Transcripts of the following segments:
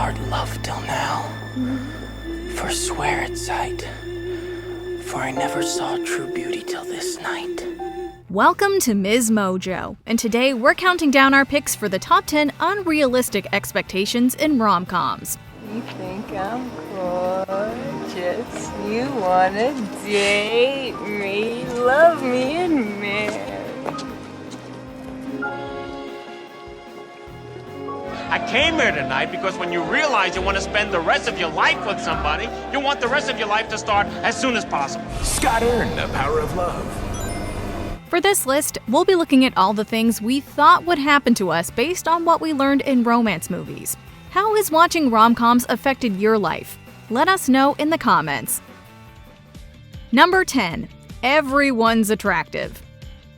hard love till now. Forswear its sight, for I never saw true beauty till this night. Welcome to MsMojo, and today we're counting down our picks for the top 10 unrealistic expectations in rom-coms. You think I'm gorgeous, you wanna date me, love me and marry. I came here tonight because when you realize you want to spend the rest of your life with somebody, you want the rest of your life to start as soon as possible. Scott Earn, The Power of Love. For this list, we'll be looking at all the things we thought would happen to us based on what we learned in romance movies. How has watching rom-coms affected your life? Let us know in the comments. Number 10. Everyone's attractive.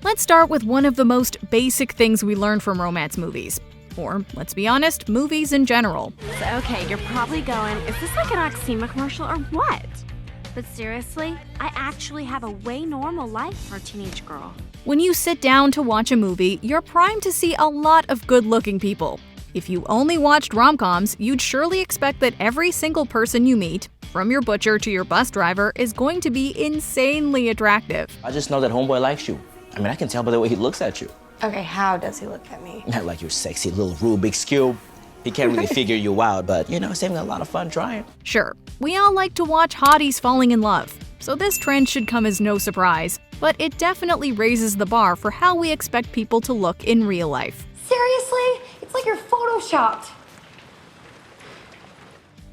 Let's start with one of the most basic things we learn from romance movies. Or, let's be honest, movies in general. Okay, you're probably going, is this like an Oxima commercial or what? But seriously, I actually have a way normal life for a teenage girl. When you sit down to watch a movie, you're primed to see a lot of good-looking people. If you only watched rom-coms, you'd surely expect that every single person you meet, from your butcher to your bus driver, is going to be insanely attractive. I just know that homeboy likes you. I mean, I can tell by the way he looks at you. Okay, how does he look at me? Not like your sexy little Rubik's Cube. He can't really figure you out, but, you know, he's having a lot of fun trying. Sure, we all like to watch hotties falling in love, so this trend should come as no surprise, but it definitely raises the bar for how we expect people to look in real life. Seriously? It's like you're photoshopped.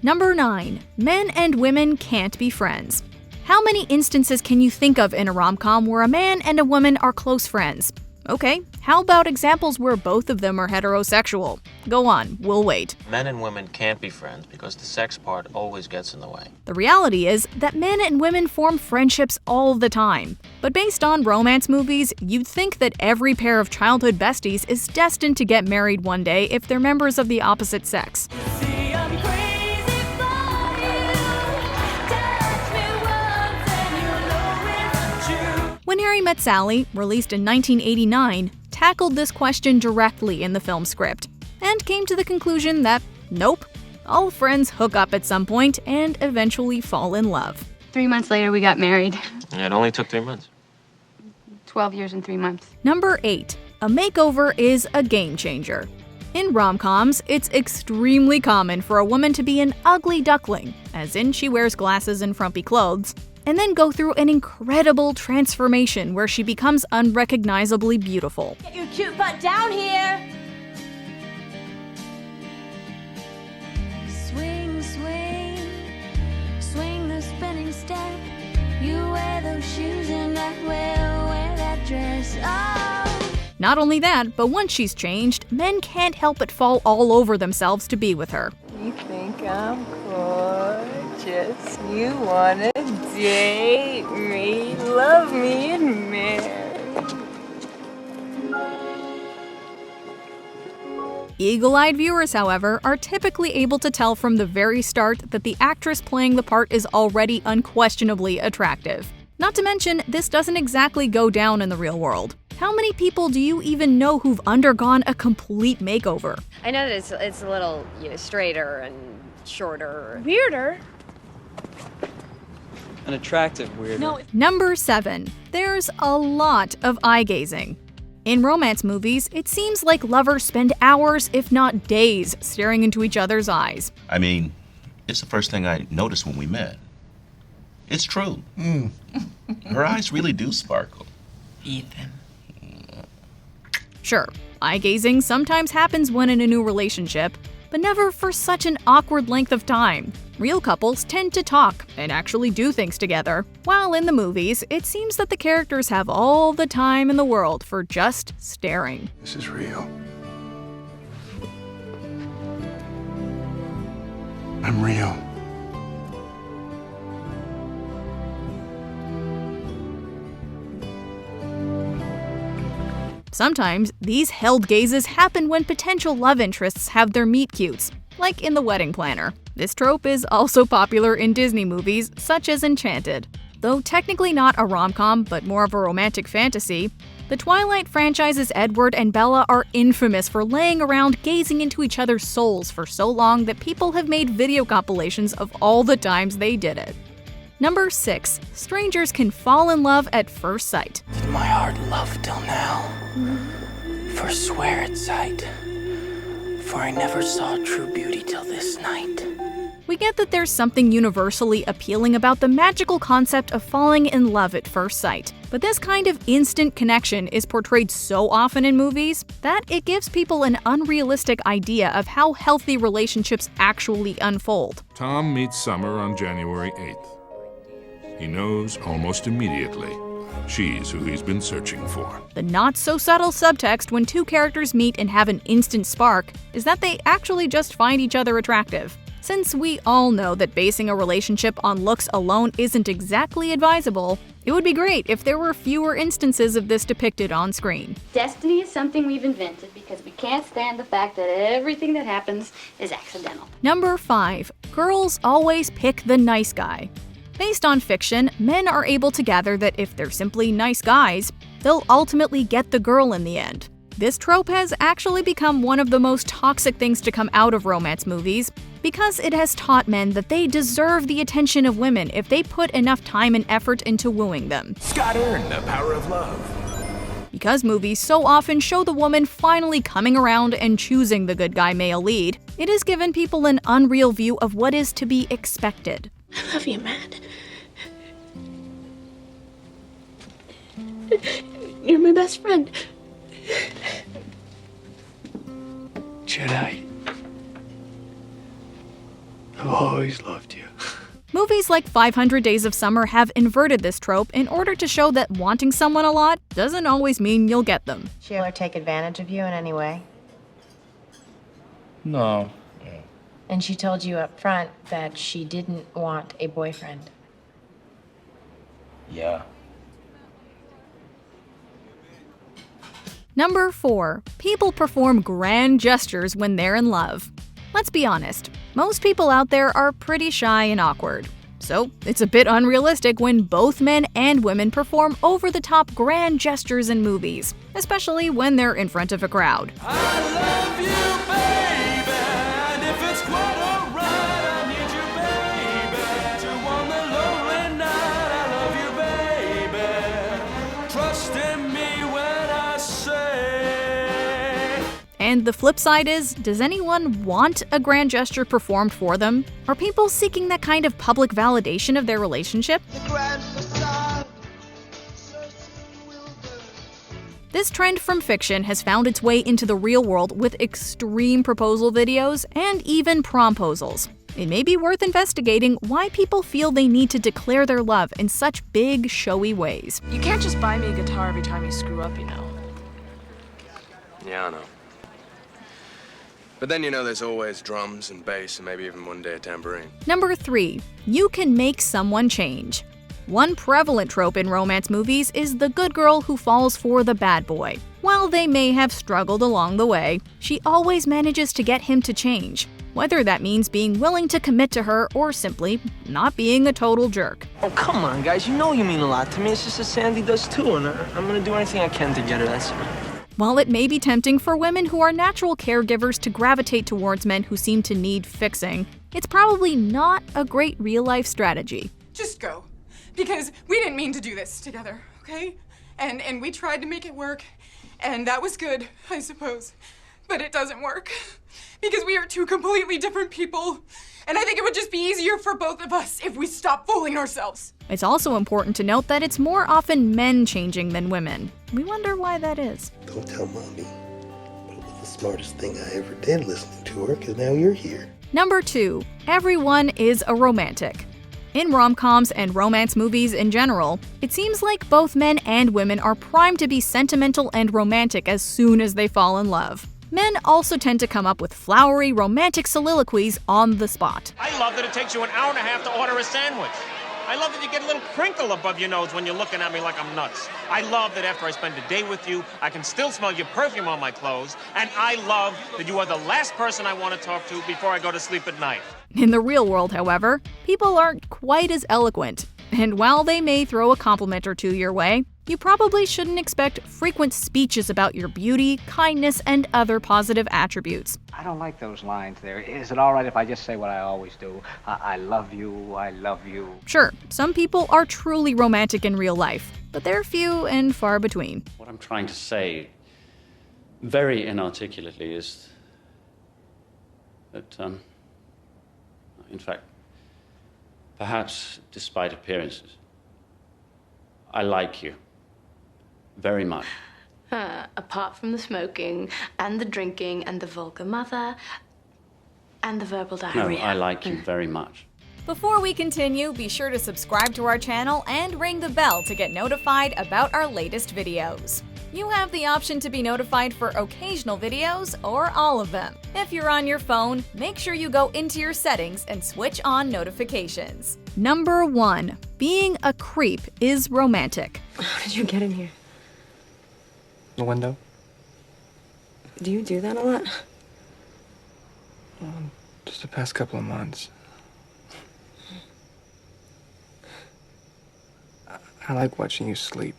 Number 9. Men and women can't be friends. How many instances can you think of in a rom-com where a man and a woman are close friends? Okay, how about examples where both of them are heterosexual? Go on, we'll wait. Men and women can't be friends because the sex part always gets in the way. The reality is that men and women form friendships all the time. But based on romance movies, you'd think that every pair of childhood besties is destined to get married one day if they're members of the opposite sex. When Harry Met Sally, released in 1989, tackled this question directly in the film script, and came to the conclusion that, nope, all friends hook up at some point and eventually fall in love. 3 months later, we got married. It only took 3 months. 12 years and 3 months. Number 8. A makeover is a game changer. In rom-coms, it's extremely common for a woman to be an ugly duckling, as in she wears glasses and frumpy clothes, and then go through an incredible transformation where she becomes unrecognizably beautiful. Get your cute butt down here! Swing, swing, swing the spinning step. You wear those shoes and I will wear that dress. Oh! Not only that, but once she's changed, men can't help but fall all over themselves to be with her. You think I'm gorgeous, you wanna date me, love me and marry. Eagle-eyed viewers, however, are typically able to tell from the very start that the actress playing the part is already unquestionably attractive. Not to mention, this doesn't exactly go down in the real world. How many people do you even know who've undergone a complete makeover? I know that it's a little, straighter and shorter. Weirder? An attractive weirder. No. Number 7. There's a lot of eye-gazing. In romance movies, it seems like lovers spend hours, if not days, staring into each other's eyes. I mean, it's the first thing I noticed when we met. It's true. Her eyes really do sparkle. Ethan. Sure, eye-gazing sometimes happens when in a new relationship, but never for such an awkward length of time. Real couples tend to talk and actually do things together, while in the movies, it seems that the characters have all the time in the world for just staring. This is real. I'm real. Sometimes, these held gazes happen when potential love interests have their meet-cutes, like in The Wedding Planner. This trope is also popular in Disney movies, such as Enchanted. Though technically not a rom-com, but more of a romantic fantasy, The Twilight franchise's Edward and Bella are infamous for laying around gazing into each other's souls for so long that people have made video compilations of all the times they did it. Number 6. Strangers can fall in love at first sight. Did my heart love till now? Forswear its sight, for I never saw true beauty till this night. We get that there's something universally appealing about the magical concept of falling in love at first sight, but this kind of instant connection is portrayed so often in movies that it gives people an unrealistic idea of how healthy relationships actually unfold. Tom meets Summer on January 8th. He knows almost immediately she's who he's been searching for. The not-so-subtle subtext when two characters meet and have an instant spark is that they actually just find each other attractive. Since we all know that basing a relationship on looks alone isn't exactly advisable, it would be great if there were fewer instances of this depicted on screen. Destiny is something we've invented because we can't stand the fact that everything that happens is accidental. Number 5. Girls always pick the nice guy. Based on fiction, men are able to gather that if they're simply nice guys, they'll ultimately get the girl in the end. This trope has actually become one of the most toxic things to come out of romance movies because it has taught men that they deserve the attention of women if they put enough time and effort into wooing them. Scott earned the power of love. Because movies so often show the woman finally coming around and choosing the good guy male lead, it has given people an unreal view of what is to be expected. I love you, Matt. You're my best friend. Jedi, I've always loved you. Movies like 500 Days of Summer have inverted this trope in order to show that wanting someone a lot doesn't always mean you'll get them. She ever take advantage of you in any way? No. And she told you up front that she didn't want a boyfriend. Yeah. Number 4. People perform grand gestures when they're in love. Let's be honest, most people out there are pretty shy and awkward. So it's a bit unrealistic when both men and women perform over-the-top grand gestures in movies, especially when they're in front of a crowd. I love you, baby, and if it's quite alright, I need you, baby, to warm the lonely night. I love you, baby, trust in me when I say. And the flip side is, does anyone want a grand gesture performed for them? Are people seeking that kind of public validation of their relationship? This trend from fiction has found its way into the real world with extreme proposal videos and even promposals. It may be worth investigating why people feel they need to declare their love in such big, showy ways. You can't just buy me a guitar every time you screw up, you know. Yeah, I know. But then, you know, there's always drums and bass and maybe even one day a tambourine. Number 3. You can make someone change. One prevalent trope in romance movies is the good girl who falls for the bad boy. While they may have struggled along the way, she always manages to get him to change, whether that means being willing to commit to her or simply not being a total jerk. Oh, come on, guys. You know you mean a lot to me. It's just as Sandy does too, and I'm gonna do anything I can to get her, that's all. While it may be tempting for women who are natural caregivers to gravitate towards men who seem to need fixing, it's probably not a great real-life strategy. Just go. Because we didn't mean to do this together, okay? And we tried to make it work, and that was good, I suppose. But it doesn't work. Because we are two completely different people. And I think it would just be easier for both of us if we stopped fooling ourselves. It's also important to note that it's more often men changing than women. We wonder why that is. Don't tell Mommy, but it was the smartest thing I ever did listening to her, because now you're here. Number 2. Everyone is a romantic. In rom-coms and romance movies in general, it seems like both men and women are primed to be sentimental and romantic as soon as they fall in love. Men also tend to come up with flowery, romantic soliloquies on the spot. I love that it takes you an hour and a half to order a sandwich. I love that you get a little crinkle above your nose when you're looking at me like I'm nuts. I love that after I spend a day with you, I can still smell your perfume on my clothes. And I love that you are the last person I want to talk to before I go to sleep at night. In the real world, however, people aren't quite as eloquent. And while they may throw a compliment or two your way, You probably shouldn't expect frequent speeches about your beauty, kindness, and other positive attributes. I don't like those lines there. Is it all right if I just say what I always do? I love you, I love you. Sure, some people are truly romantic in real life, but they're few and far between. What I'm trying to say, very inarticulately, is that, in fact, perhaps despite appearances, I like you very much. Apart from the smoking and the drinking and the vulgar mother and the verbal No, diarrhea. I like you very much. Before we continue, be sure to subscribe to our channel and ring the bell to get notified about our latest videos. You have the option to be notified for occasional videos or all of them. If you're on your phone, make sure you go into your settings and switch on notifications. Number 1. Being a creep is romantic. How did you get in here? The window? Do you do that a lot? Just the past couple of months. I like watching you sleep.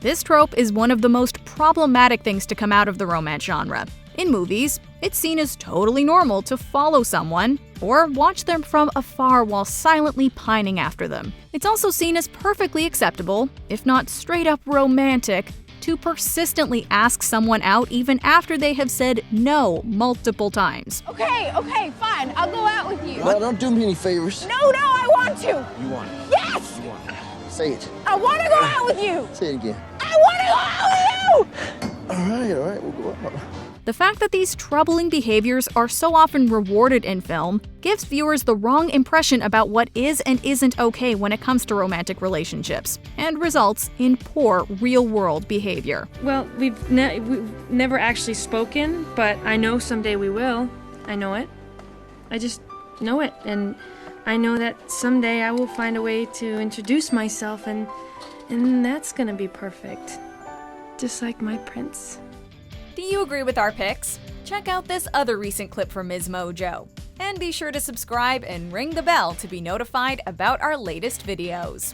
This trope is one of the most problematic things to come out of the romance genre. In movies, it's seen as totally normal to follow someone or watch them from afar while silently pining after them. It's also seen as perfectly acceptable, if not straight up romantic, to persistently ask someone out even after they have said no multiple times. Okay, fine. I'll go out with you. Well, don't do me any favors. No, I want to. You want it. Yes! You want it. Say it. I want to go out with you. Say it again. I want to go out with you. All right, we'll go out. The fact that these troubling behaviors are so often rewarded in film gives viewers the wrong impression about what is and isn't okay when it comes to romantic relationships, and results in poor real-world behavior. Well, we've never actually spoken, but I know someday we will. I know it. I just know it, and I know that someday I will find a way to introduce myself, and that's gonna be perfect. Just like my prince. Do you agree with our picks? Check out this other recent clip from MsMojo. And be sure to subscribe and ring the bell to be notified about our latest videos.